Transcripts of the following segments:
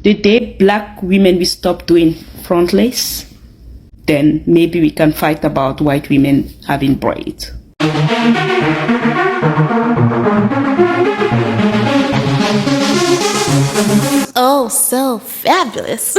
The day black women will stop doing frontless, then maybe we can fight about white women having braids. Oh, so fabulous.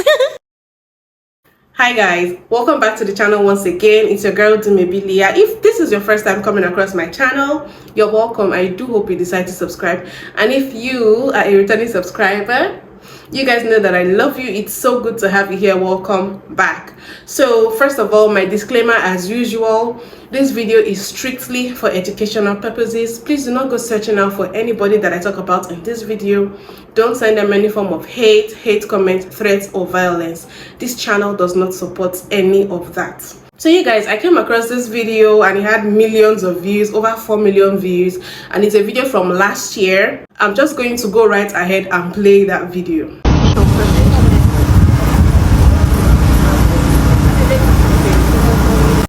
Hi guys, welcome back to the channel once again. It's your girl Dumebi. If this is your first time coming across my channel, you're welcome. I do hope you decide to subscribe, and if you are a returning subscriber, you guys know that I love you. It's so good to have you here. Welcome back. So first of all, my disclaimer as usual, this video is strictly for educational purposes. Please do not go searching out for anybody that I talk about in this video. Don't send them any form of hate comment, threats, or violence. This channel does not support any of that. So you guys, I came across this video and it had millions of views, over 4 million views, and it's a video from last year. I'm just going to go right ahead and play that video.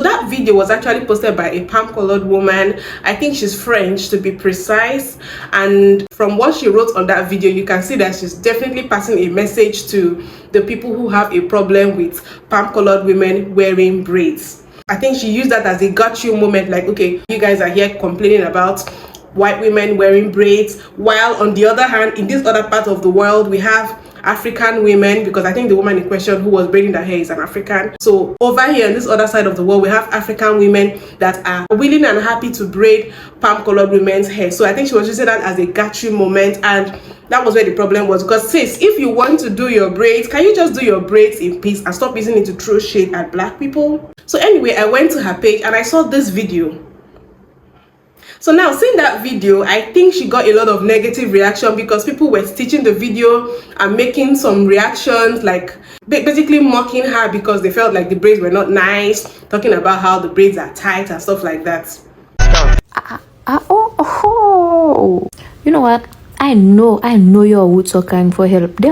That video was actually posted by a palm-colored woman. I think she's French to be precise, and from what she wrote on that video, you can see that she's definitely passing a message to the people who have a problem with palm-colored women wearing braids. I think she used that as a Gachi moment, like, okay, you guys are here complaining about white women wearing braids, while on the other hand, in this other part of the world, we have African women, because I think the woman in question who was braiding her hair is an African. So over here on this other side of the world, we have African women that are willing and happy to braid palm-colored women's hair. So I think she was using that as a Gachi moment, and that was where the problem was. Because sis, if you want to do your braids, can you just do your braids in peace and stop using it to throw shade at black people? So anyway, I went to her page and I saw this video. So now, seeing that video, I think she got a lot of negative reaction because people were stitching the video and making some reactions, like basically mocking her because they felt like the braids were not nice, talking about how the braids are tight and stuff like that. You know what? I know your would so kind for help. They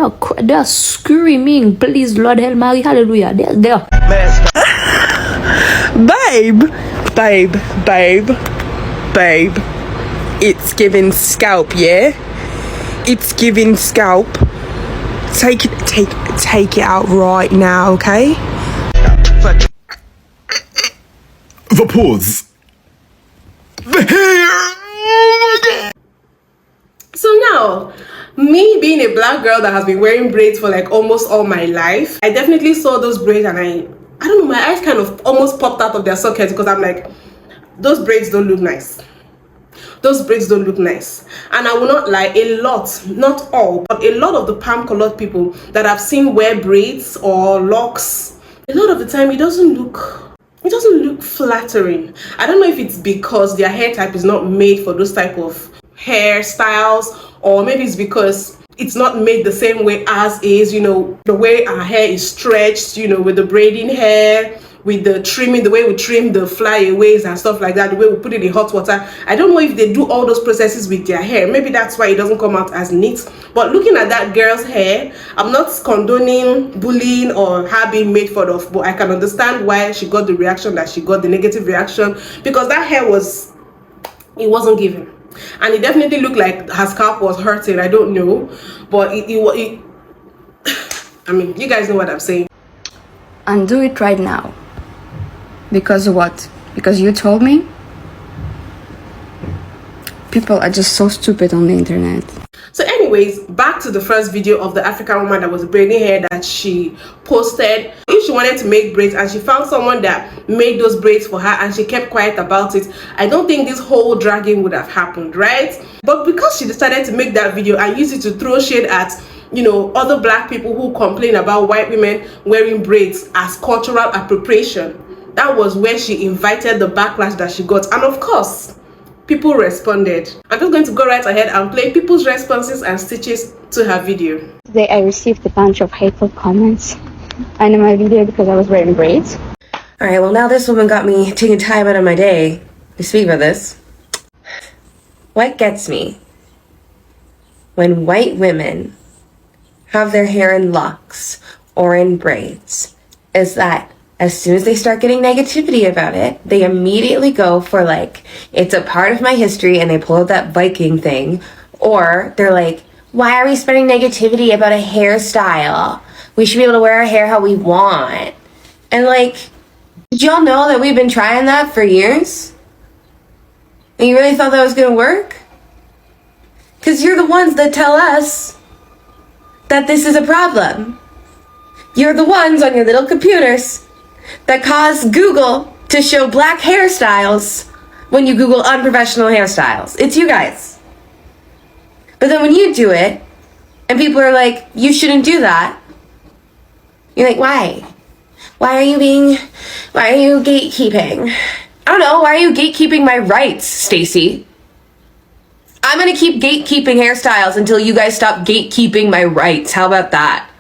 are screaming, please, Lord, help Mary, hallelujah. They're Babe, it's giving scalp, yeah? It's giving scalp. Take it out right now, okay? The pause. The hair. So now, me being a black girl that has been wearing braids for like almost all my life, I definitely saw those braids and I don't know, my eyes kind of almost popped out of their sockets because I'm like, those braids don't look nice. Those braids don't look nice. And I will not lie, a lot, not all, but a lot of the palm-colored people that I've seen wear braids or locks, a lot of the time it doesn't look flattering. I don't know if it's because their hair type is not made for those type of hairstyles, or maybe it's because it's not made the same way as is, you know, the way our hair is stretched, you know, with the braiding hair, with the trimming, the way we trim the flyaways and stuff like that, the way we put it in hot water. I don't know if they do all those processes with their hair. Maybe that's why it doesn't come out as neat. But looking at that girl's hair, I'm not condoning bullying or her being made fun of, but I can understand why she got the reaction that she got, the negative reaction, because that hair wasn't giving. And it definitely looked like her scalp was hurting. I don't know, but it I mean, you guys know what I'm saying. And do it right now. Because what? Because you told me? People are just so stupid on the internet. So anyways, back to the first video of the African woman that was braiding hair that she posted. If she wanted to make braids and she found someone that made those braids for her and she kept quiet about it, I don't think this whole dragging would have happened, right? But because she decided to make that video and use it to throw shade at, you know, other black people who complain about white women wearing braids as cultural appropriation, that was where she invited the backlash that she got. And of course, people responded. I'm just going to go right ahead and play people's responses and stitches to her video. Today I received a bunch of hateful comments under my video because I was wearing braids. Alright, well now this woman got me taking time out of my day to speak about this. What gets me when white women have their hair in locks or in braids is that as soon as they start getting negativity about it, they immediately go for like, it's a part of my history, and they pull out that Viking thing, or they're like, why are we spreading negativity about a hairstyle? We should be able to wear our hair how we want. And like, did y'all know that we've been trying that for years? And you really thought that was gonna work? Because you're the ones that tell us that this is a problem. You're the ones on your little computers that cause Google to show black hairstyles when you Google unprofessional hairstyles. It's you guys. But then when you do it, and people are like, you shouldn't do that, you're like, why? Why are you gatekeeping? I don't know, why are you gatekeeping my rights, Stacy? I'm gonna keep gatekeeping hairstyles until you guys stop gatekeeping my rights. How about that?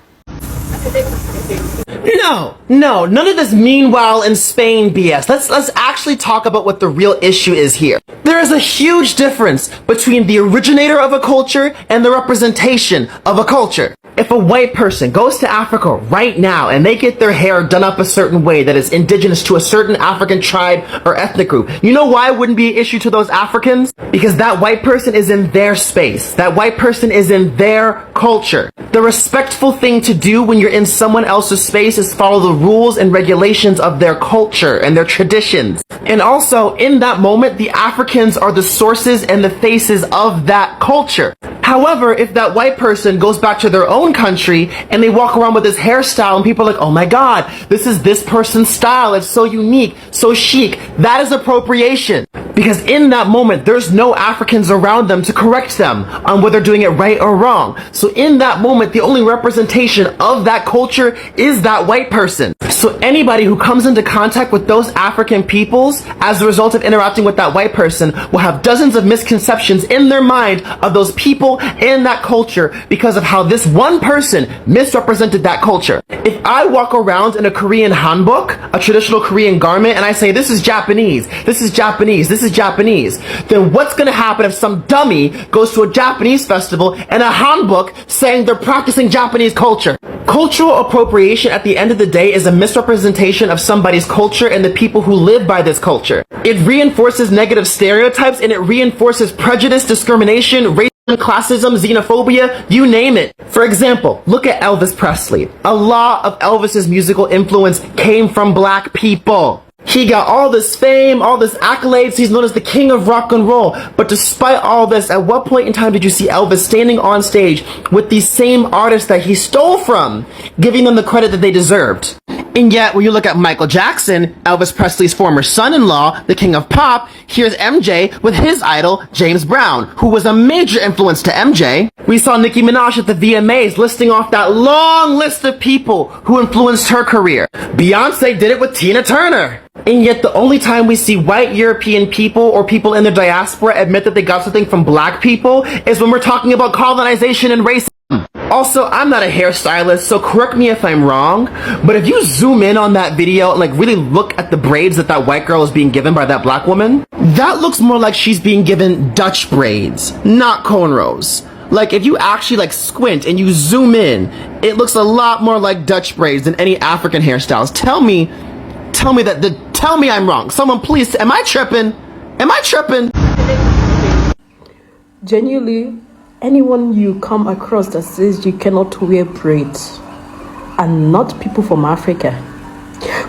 No, none of this meanwhile in Spain BS. Let's actually talk about what the real issue is here. There is a huge difference between the originator of a culture and the representation of a culture. If a white person goes to Africa right now and they get their hair done up a certain way that is indigenous to a certain African tribe or ethnic group, you know why it wouldn't be an issue to those Africans? Because that white person is in their space. That white person is in their culture. The respectful thing to do when you're in someone else's space is follow the rules and regulations of their culture and their traditions. And also, in that moment, the Africans are the sources and the faces of that culture. However, if that white person goes back to their own country and they walk around with this hairstyle and people are like, oh my god, this is this person's style, it's so unique, so chic, that is appropriation. Because in that moment, there's no Africans around them to correct them on whether they're doing it right or wrong. So in that moment, the only representation of that culture is that white person. So anybody who comes into contact with those African peoples as a result of interacting with that white person will have dozens of misconceptions in their mind of those people and that culture because of how this one person misrepresented that culture. If I walk around in a Korean hanbok, a traditional Korean garment, and I say, this is Japanese, this is Japanese, this is Japanese, then what's gonna happen if some dummy goes to a Japanese festival and a hanbok saying they're practicing Japanese culture? Cultural appropriation at the end of the day is a misrepresentation of somebody's culture and the people who live by this culture. It reinforces negative stereotypes and it reinforces prejudice, discrimination, racism, classism, xenophobia, you name it. For example, look at Elvis Presley. A lot of Elvis's musical influence came from black people. He got all this fame, all this accolades, he's known as the king of rock and roll. But despite all this, at what point in time did you see Elvis standing on stage with these same artists that he stole from, giving them the credit that they deserved? And yet, when you look at Michael Jackson, Elvis Presley's former son-in-law, the king of pop, here's MJ with his idol, James Brown, who was a major influence to MJ. We saw Nicki Minaj at the VMAs listing off that long list of people who influenced her career. Beyonce did it with Tina Turner. And yet the only time we see white European people or people in the diaspora admit that they got something from black people is when we're talking about colonization and racism. Also, I'm not a hairstylist, so correct me if I'm wrong, but if you zoom in on that video and like really look at the braids that that white girl is being given by that black woman, that looks more like she's being given Dutch braids, not cornrows. Like if you actually like squint and you zoom in, it looks a lot more like Dutch braids than any African hairstyles. Tell me I'm wrong. Someone please, am I tripping? Am I tripping? Genuinely, anyone you come across that says you cannot wear braids are not people from Africa.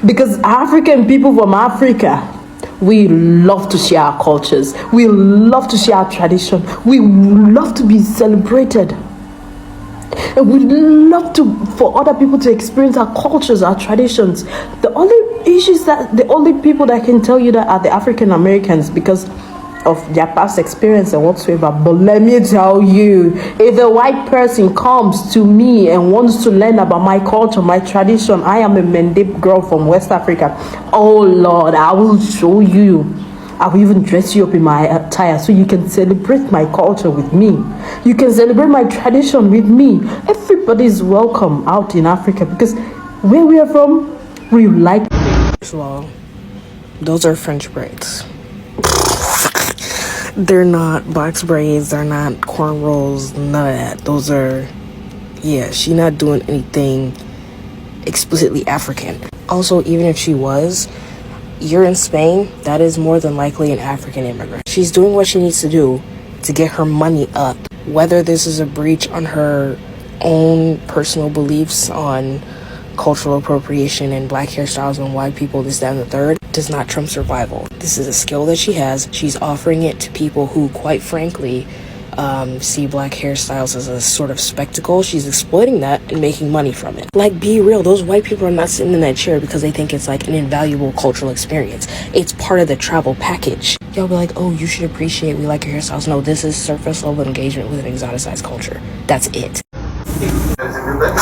Because African people from Africa, we love to share our cultures. We love to share our tradition. We love to be celebrated. And we love for other people to experience our cultures, our traditions. The only issues that the only people that can tell you that are the African Americans because of their past experience and whatsoever. But let me tell you, if a white person comes to me and wants to learn about my culture, my tradition, I am a Mendip girl from West Africa. Oh Lord, I will show you. I will even dress you up in my attire so you can celebrate my culture with me. You can celebrate my tradition with me. Everybody is welcome out in Africa because where we are from, we like. First of all, those are French braids. They're not box braids, they're not cornrows, none of that. Those are, yeah, she's not doing anything explicitly African. Also, even if she was, you're in Spain, that is more than likely an African immigrant. She's doing what she needs to do to get her money up Whether this is a breach on her own personal beliefs on cultural appropriation and black hairstyles and white people, this, that, and the third, does not trump survival. This is a skill that she has. She's offering it to people who, quite frankly, see black hairstyles as a sort of spectacle. She's exploiting that and making money from it. Like, be real, those white people are not sitting in that chair because they think it's like an invaluable cultural experience. It's part of the travel package. Y'all be like, oh, you should appreciate, we like your hairstyles. No, this is surface level engagement with an exoticized culture. That's it.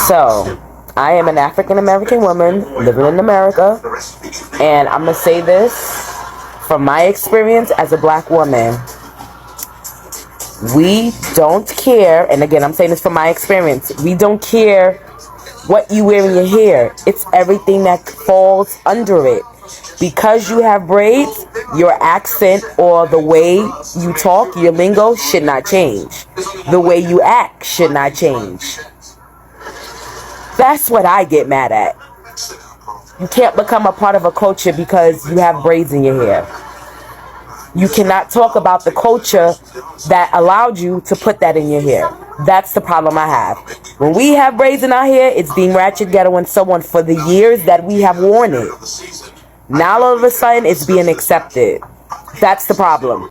So, I am an African American woman living in America, and I'm gonna say this from my experience as a black woman. We don't care, and again, I'm saying this from my experience, we don't care what you wear in your hair. It's everything that falls under it. Because you have braids, your accent or the way you talk, your lingo should not change. The way you act should not change. That's what I get mad at. You can't become a part of a culture because you have braids in your hair. You cannot talk about the culture that allowed you to put that in your hair. That's the problem I have. When we have braids in our hair, it's deemed ratchet, ghetto, and so on for the years that we have worn it. Now all of a sudden, it's being accepted. That's the problem.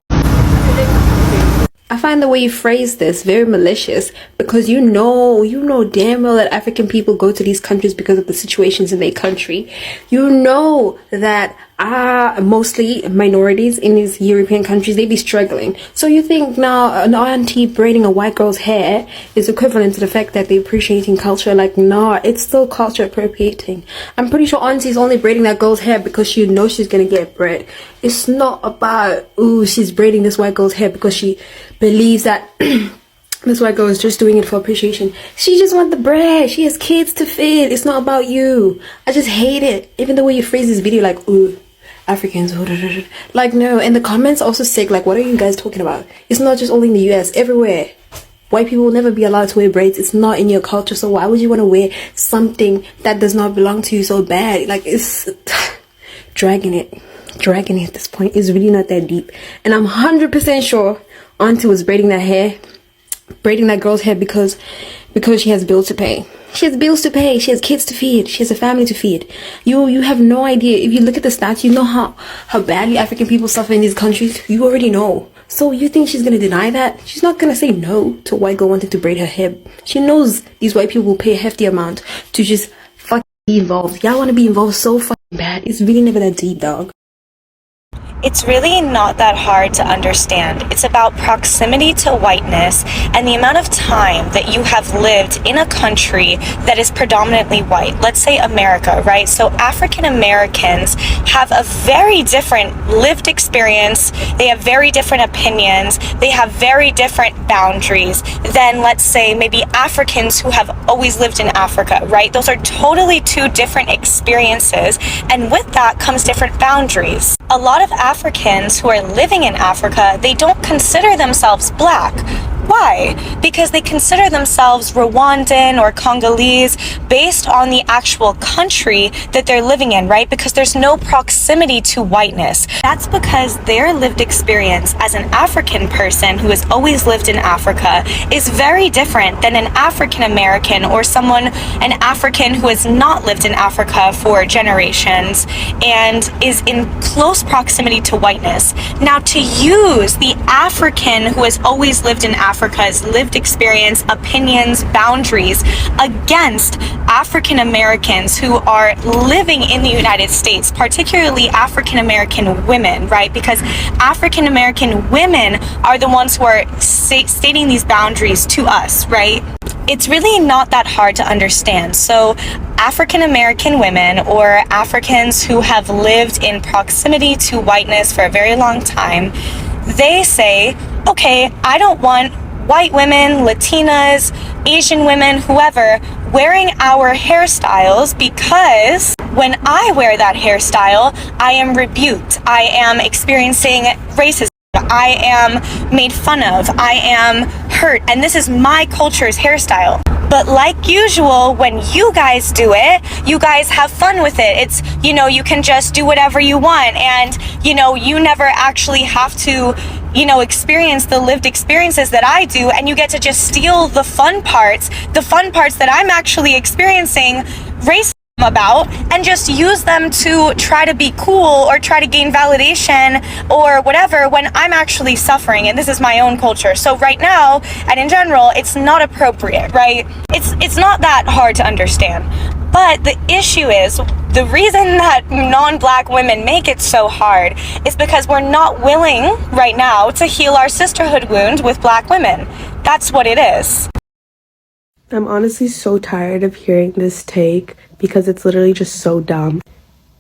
I find the way you phrase this very malicious, because you know damn well that African people go to these countries because of the situations in their country. You know that mostly minorities in these European countries, they be struggling. So you think now an auntie braiding a white girl's hair is equivalent to the fact that they're appreciating culture? Like, nah, it's still culture appropriating. I'm pretty sure auntie's only braiding that girl's hair because she knows she's gonna get bread. It's not about, ooh, she's braiding this white girl's hair because she believes that this white girl is just doing it for appreciation. She just wants the bread. She has kids to feed. It's not about you. I just hate it. Even the way you phrase this video, like, ooh, Africans, like, no. And the comments also say, like, what are you guys talking about? It's not just only in the US, everywhere. White people will never be allowed to wear braids. It's not in your culture, so why would you want to wear something that does not belong to you so bad? Like, it's dragging it at this point. It's really not that deep. And I'm 100% sure auntie was braiding that girl's hair because she has bills to pay. She has bills to pay. She has kids to feed. She has a family to feed. You have no idea. If you look at the stats, you know how badly African people suffer in these countries. You already know. So you think she's going to deny that? She's not going to say no to a white girl wanting to braid her hair. She knows these white people will pay a hefty amount to just fucking be involved. Y'all want to be involved so fucking bad. It's really never that deep, dog. It's really not that hard to understand. It's about proximity to whiteness and the amount of time that you have lived in a country that is predominantly white. Let's say America, right? So African Americans have a very different lived experience. They have very different opinions. They have very different boundaries than, let's say, maybe Africans who have always lived in Africa, right? Those are totally two different experiences. And with that comes different boundaries. A lot of Africans who are living in Africa, they don't consider themselves black. Why? Because they consider themselves Rwandan or Congolese based on the actual country that they're living in, right? Because there's no proximity to whiteness. That's because their lived experience as an African person who has always lived in Africa is very different than an African American or an African who has not lived in Africa for generations and is in close proximity to whiteness. Now, to use the African who has always lived in Africa's lived experience, opinions, boundaries against African Americans who are living in the United States, particularly African American women, right? Because African American women are the ones who are stating these boundaries to us, right? It's really not that hard to understand. So African American women or Africans who have lived in proximity to whiteness for a very long time, they say, okay, I don't want white women, Latinas, Asian women, whoever, wearing our hairstyles because when I wear that hairstyle, I am rebuked. I am experiencing racism. I am made fun of. I am hurt. And this is my culture's hairstyle. But like usual, when you guys do it, you guys have fun with it. It's, you can just do whatever you want, and, you never actually have to, experience the lived experiences that I do, and you get to just steal the fun parts that I'm actually experiencing racism about, and just use them to try to be cool or try to gain validation or whatever, when I'm actually suffering, and this is my own culture. So right now, and in general, it's not appropriate, right? It's not that hard to understand. But the issue is, the reason that non-black women make it so hard is because we're not willing right now to heal our sisterhood wound with black women. That's what it is. I'm honestly so tired of hearing this take because it's literally just so dumb.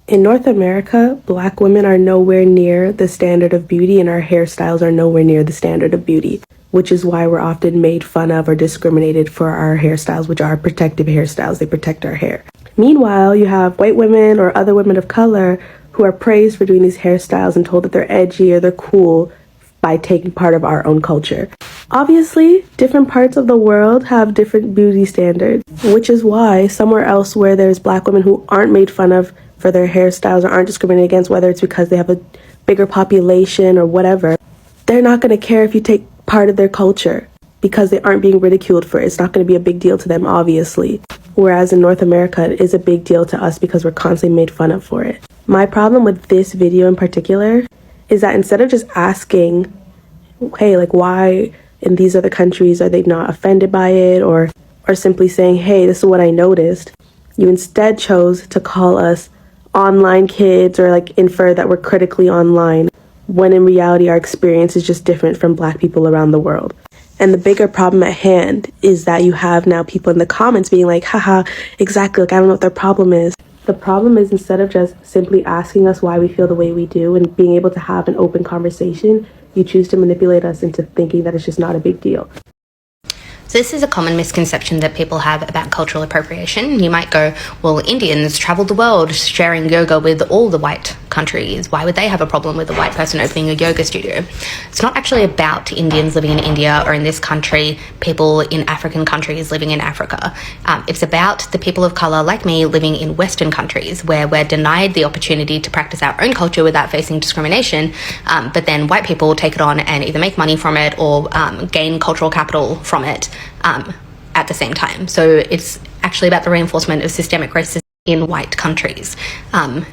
In North America, black women are nowhere near the standard of beauty, and our hairstyles are nowhere near the standard of beauty, which is why we're often made fun of or discriminated for our hairstyles, which are protective hairstyles. They protect our hair. Meanwhile, you have white women or other women of color who are praised for doing these hairstyles and told that they're edgy or they're cool by taking part of our own culture. Obviously, different parts of the world have different beauty standards, which is why somewhere else where there's black women who aren't made fun of for their hairstyles or aren't discriminated against, whether it's because they have a bigger population or whatever, they're not going to care if you take part of their culture because they aren't being ridiculed for it. It's not going to be a big deal to them, obviously. Whereas in North America, it is a big deal to us because we're constantly made fun of for it. My problem with this video in particular is that instead of just asking, hey, like, why in these other countries are they not offended by it, or simply saying, hey, this is what I noticed, you instead chose to call us online kids or like infer that we're critically online, when in reality our experience is just different from black people around the world. And the bigger problem at hand is that you have now people in the comments being like, haha, exactly, like I don't know what their problem is. The problem is, instead of just simply asking us why we feel the way we do and being able to have an open conversation, you choose to manipulate us into thinking that it's just not a big deal. So this is a common misconception that people have about cultural appropriation. You might go, well, Indians traveled the world sharing yoga with all the white countries. Why would they have a problem with a white person opening a yoga studio? It's not actually about Indians living in India, or in this country, people in African countries living in Africa. It's about the people of colour like me living in Western countries, where we're denied the opportunity to practice our own culture without facing discrimination, but then white people take it on and either make money from it or gain cultural capital from it at the same time. So it's actually about the reinforcement of systemic racism in white countries,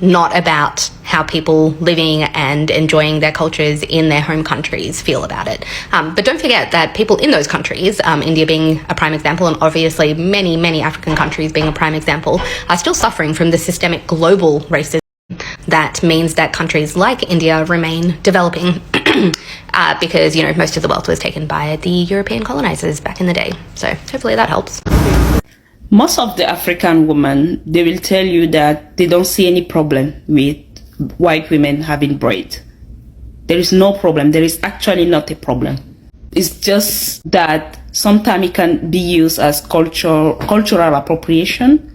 not about how people living and enjoying their cultures in their home countries feel about it. But don't forget that people in those countries, India being a prime example, and obviously many, many African countries being a prime example, are still suffering from the systemic global racism that means that countries like India remain developing because, most of the wealth was taken by the European colonizers back in the day. So hopefully that helps. Most of the African women, they will tell you that they don't see any problem with white women having braids. There is no problem. There is actually not a problem. It's just that sometimes it can be used as cultural appropriation.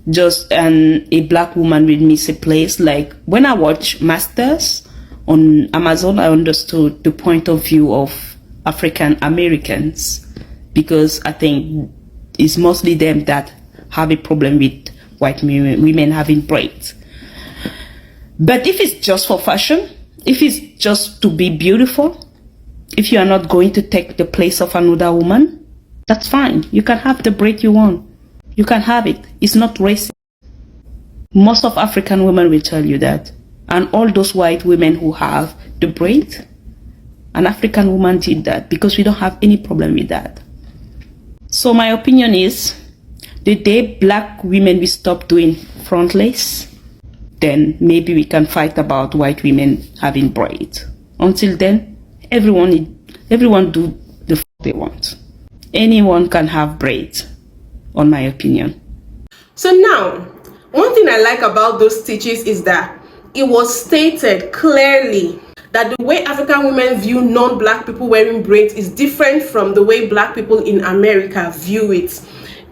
Just a black woman will miss a place. Like when I watch Masters on Amazon, I understood the point of view of African Americans, because I think it's mostly them that have a problem with white women having braids. But if it's just for fashion, if it's just to be beautiful, if you are not going to take the place of another woman, that's fine. You can have the braid you want. You can have it. It's not racist. Most of African women will tell you that. And all those white women who have the braid, an African woman did that, because we don't have any problem with that. So my opinion is, the day black women will stop doing front lace, then maybe we can fight about white women having braids. Until then, everyone do the they want. Anyone can have braids, on my opinion. So now, one thing I like about those stitches is that it was stated clearly that the way African women view non-black people wearing braids is different from the way black people in America view it.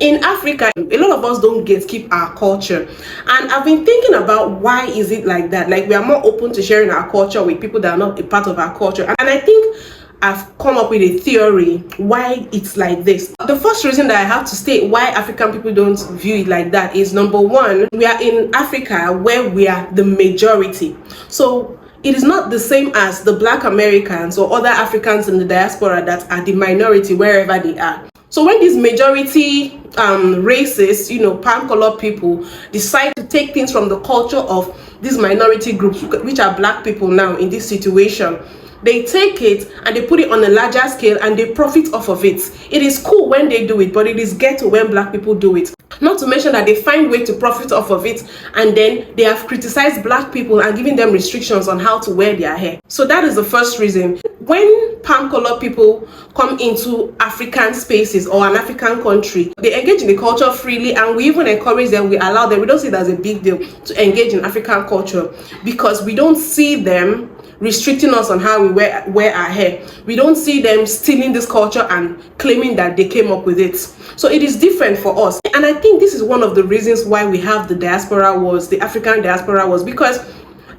In Africa, a lot of us don't gatekeep our culture, and I've been thinking about why is it like that. Like, we are more open to sharing our culture with people that are not a part of our culture, and I think I've come up with a theory why it's like this. The first reason that I have to state why African people don't view it like that is, number one, we are in Africa where we are the majority. So it is not the same as the Black Americans or other Africans in the diaspora that are the minority wherever they are. So when these majority races, palm-colored people, decide to take things from the culture of these minority groups, which are Black people now in this situation, they take it and they put it on a larger scale and they profit off of it. It is cool when they do it, but it is ghetto when Black people do it. Not to mention that they find way to profit off of it, and then they have criticized Black people and giving them restrictions on how to wear their hair. So that is the first reason. When palm-colored people come into African spaces or an African country, they engage in the culture freely, and we even encourage them, we allow them. We don't see it as a big deal to engage in African culture because we don't see them restricting us on how we wear our hair. We don't see them stealing this culture and claiming that they came up with it. So it is different for us. And I think this is one of the reasons why we have the diaspora wars, the African diaspora wars, because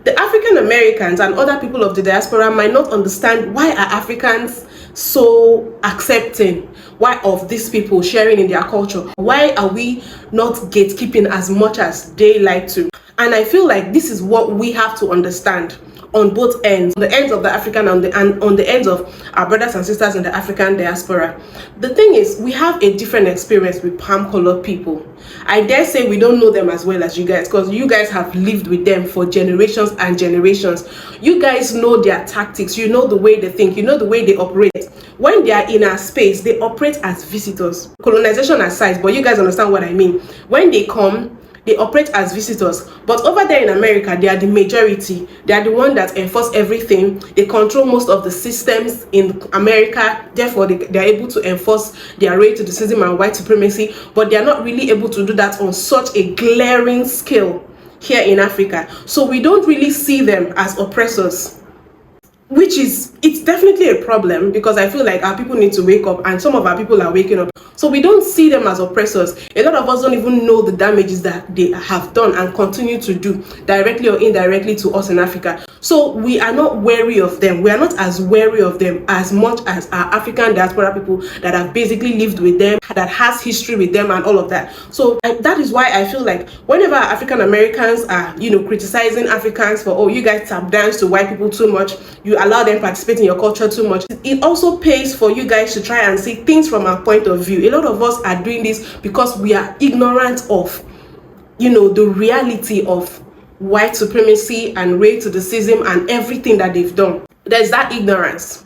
the African Americans and other people of the diaspora might not understand why are Africans so accepting, why of these people sharing in their culture, why are we not gatekeeping as much as they like to. And I feel like this is what we have to understand on both ends, on the ends of the African and on the ends of our brothers and sisters in the African diaspora. The thing is, we have a different experience with palm-colored people. I dare say we don't know them as well as you guys, because you guys have lived with them for generations and generations. You guys know their tactics, you know the way they think, you know the way they operate. When they are in our space, they operate as visitors. Colonization aside, but you guys understand what I mean. When they come, they operate as visitors, but over there in America, they are the majority. They are the one that enforce everything. They control most of the systems in America. Therefore, they are able to enforce their racism and white supremacy, but they are not really able to do that on such a glaring scale here in Africa. So we don't really see them as oppressors, which is, it's definitely a problem, because I feel like our people need to wake up, and some of our people are waking up. So we don't see them as oppressors. A lot of us don't even know the damages that they have done and continue to do, directly or indirectly, to us in Africa. So we are not wary of them. We are not as wary of them as much as our African diaspora people that have basically lived with them, that has history with them and all of that. So that is why I feel like whenever African Americans are, criticizing Africans for, oh, you guys tap dance to white people too much, you allow them participate in your culture too much, it also pays for you guys to try and see things from our point of view. A lot of us are doing this because we are ignorant of, the reality of white supremacy and racism and everything that they've done. There's that ignorance.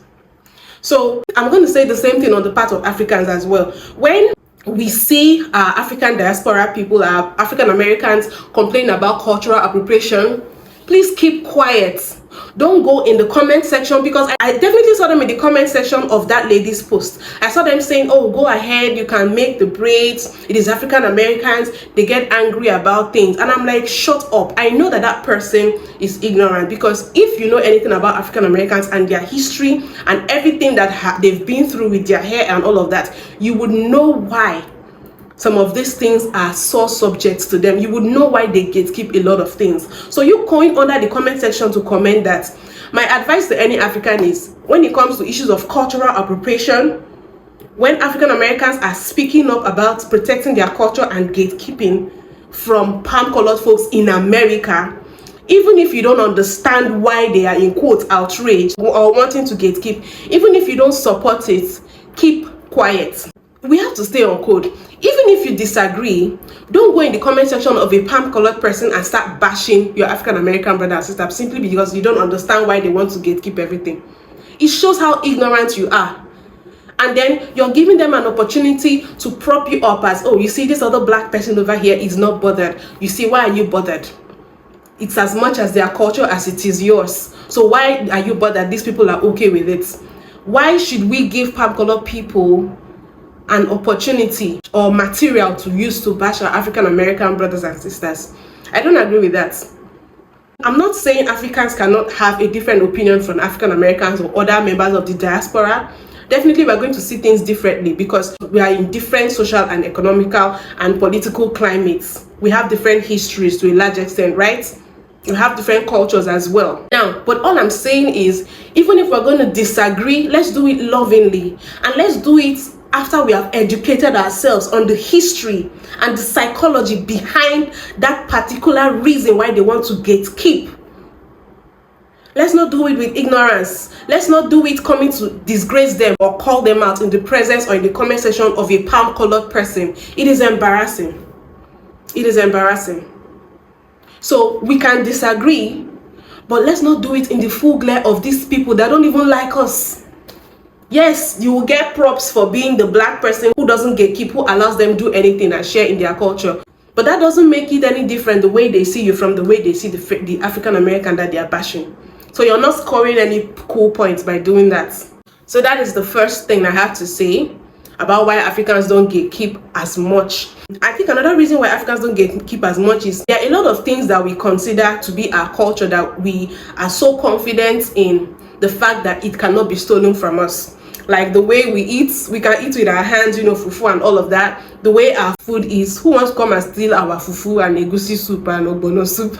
So I'm going to say the same thing on the part of Africans as well. When we see our African diaspora people, our African Americans, complain about cultural appropriation, please keep quiet. Don't go in the comment section, because I definitely saw them in the comment section of that lady's post. I saw them saying, oh, go ahead, you can make the braids, it is African Americans, they get angry about things. And I'm like, shut up. I know that that person is ignorant, because if you know anything about African Americans and their history and everything that they've been through with their hair and all of that, you would know why some of these things are sore subjects to them. You would know why they gatekeep a lot of things. So you going under the comment section to comment that. My advice to any African is, when it comes to issues of cultural appropriation, when African Americans are speaking up about protecting their culture and gatekeeping from palm-colored folks in America, even if you don't understand why they are in quotes outraged or wanting to gatekeep, even if you don't support it, keep quiet. We have to stay on code. Even if you disagree, don't go in the comment section of a palm-colored person and start bashing your African American brother and sister simply because you don't understand why they want to gatekeep everything. It shows how ignorant you are. And then you're giving them an opportunity to prop you up as, oh, you see this other black person over here is not bothered. You see, why are you bothered? It's as much as their culture as it is yours. So why are you bothered? These people are okay with it. Why should we give palm-colored people an opportunity or material to use to bash our African American brothers and sisters? I don't agree with that. I'm not saying Africans cannot have a different opinion from African Americans or other members of the diaspora. Definitely we're going to see things differently because we are in different social and economical and political climates. We have different histories to a large extent, right? You have different cultures as well. Now, but all I'm saying is, even if we're going to disagree, let's do it lovingly, and let's do it after we have educated ourselves on the history and the psychology behind that particular reason why they want to gatekeep. Let's not do it with ignorance. Let's not do it coming to disgrace them or call them out in the presence or in the comment section of a palm-colored person. It is embarrassing. It is embarrassing. So we can disagree, but let's not do it in the full glare of these people that don't even like us. Yes, you will get props for being the black person who doesn't gatekeep, who allows them do anything and share in their culture. But that doesn't make it any different the way they see you from the way they see the African American that they are bashing. So you're not scoring any cool points by doing that. So that is the first thing I have to say about why Africans don't gatekeep as much. I think another reason why Africans don't gatekeep as much is there are a lot of things that we consider to be our culture that we are so confident in the fact that it cannot be stolen from us. Like the way we eat, we can eat with our hands, you know, fufu and all of that. The way our food is, who wants to come and steal our fufu and egusi soup and ogbono soup?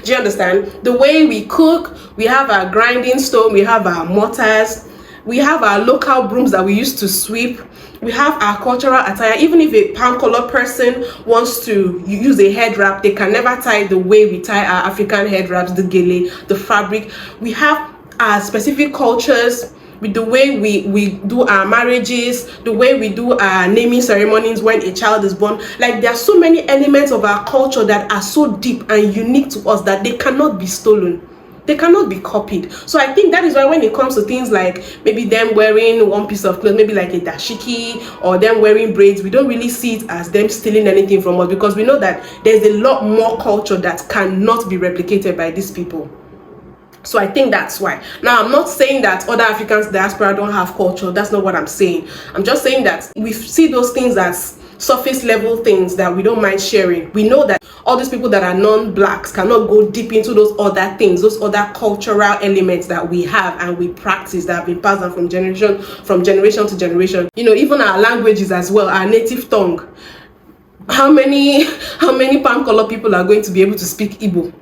Do you understand? The way we cook, we have our grinding stone, we have our mortars, we have our local brooms that we used to sweep, we have our cultural attire. Even if a palm-colored person wants to use a head wrap, they can never tie the way we tie our African head wraps, the gele, the fabric. We have our specific cultures with the way we do our marriages, the way we do our naming ceremonies when a child is born. Like, there are so many elements of our culture that are so deep and unique to us that they cannot be stolen. They cannot be copied. So I think that is why when it comes to things like maybe them wearing one piece of clothes, maybe like a dashiki, or them wearing braids, we don't really see it as them stealing anything from us, because we know that there's a lot more culture that cannot be replicated by these people. So I think that's why. Now, I'm not saying that other Africans diaspora don't have culture. That's not what I'm saying. I'm just saying that we see those things as surface level things that we don't mind sharing. We know that all these people that are non-blacks cannot go deep into those other things, those other cultural elements that we have and we practice, that have been passed down from generation to generation. You know, even our languages as well, our native tongue. How many palm-colored people are going to be able to speak Igbo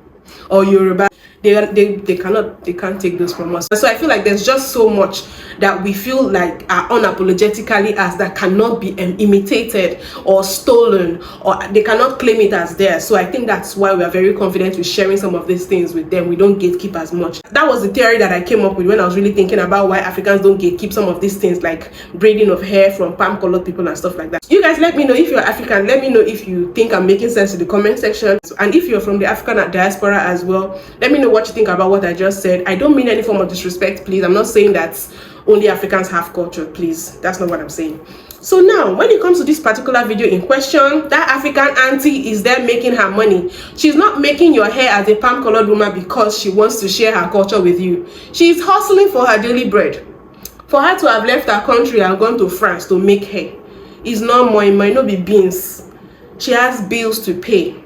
or Yoruba? They can't take those from us. So I feel like there's just so much that we feel like are unapologetically as that cannot be imitated or stolen, or they cannot claim it as theirs. So I think that's why we are very confident with sharing some of these things with them. We don't gatekeep as much. That was the theory that I came up with when I was really thinking about why Africans don't gatekeep some of these things, like braiding of hair from palm-colored people and stuff like that. You guys, let me know if you're African. Let me know if you think I'm making sense in the comment section. And if you're from the African diaspora as well, let me know what you think about what I just said. I don't mean any form of disrespect, please. I'm not saying that only Africans have culture, please. That's not what I'm saying. So now, when it comes to this particular video in question, that African auntie is there making her money. She's not making your hair as a palm-colored woman because she wants to share her culture with you. She's hustling for her daily bread. For her to have left her country and gone to France to make hair is not more, it might not be beans. She has bills to pay.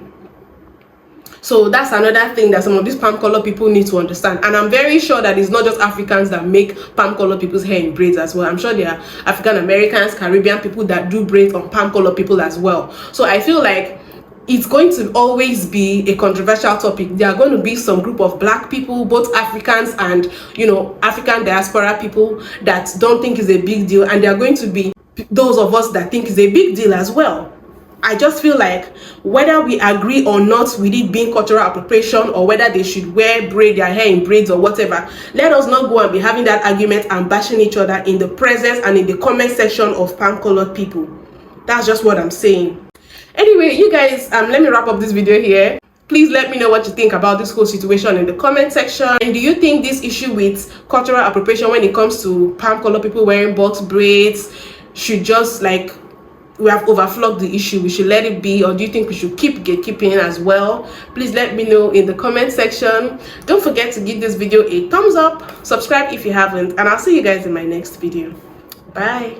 So that's another thing that some of these palm-colored people need to understand. And I'm very sure that it's not just Africans that make palm-colored people's hair in braids as well. I'm sure there are African Americans, Caribbean people that do braids on palm-colored people as well. So I feel like it's going to always be a controversial topic. There are going to be some group of black people, both Africans and, you know, African diaspora people that don't think it's a big deal. And there are going to be those of us that think it's a big deal as well. I just feel like whether we agree or not with it being cultural appropriation, or whether they should braid their hair in braids or whatever, let us not go and be having that argument and bashing each other in the presence and in the comment section of palm-colored people. That's just what I'm saying. Anyway, you guys, let me wrap up this video here. Please let me know what you think about this whole situation in the comment section. And do you think this issue with cultural appropriation when it comes to palm-colored people wearing box braids should just, like, we have overflogged the issue, we should let it be, or do you think we should keep gatekeeping as well? Please let me know in the comment section. Don't forget to give this video a thumbs up, subscribe if you haven't, and I'll see you guys in my next video. Bye.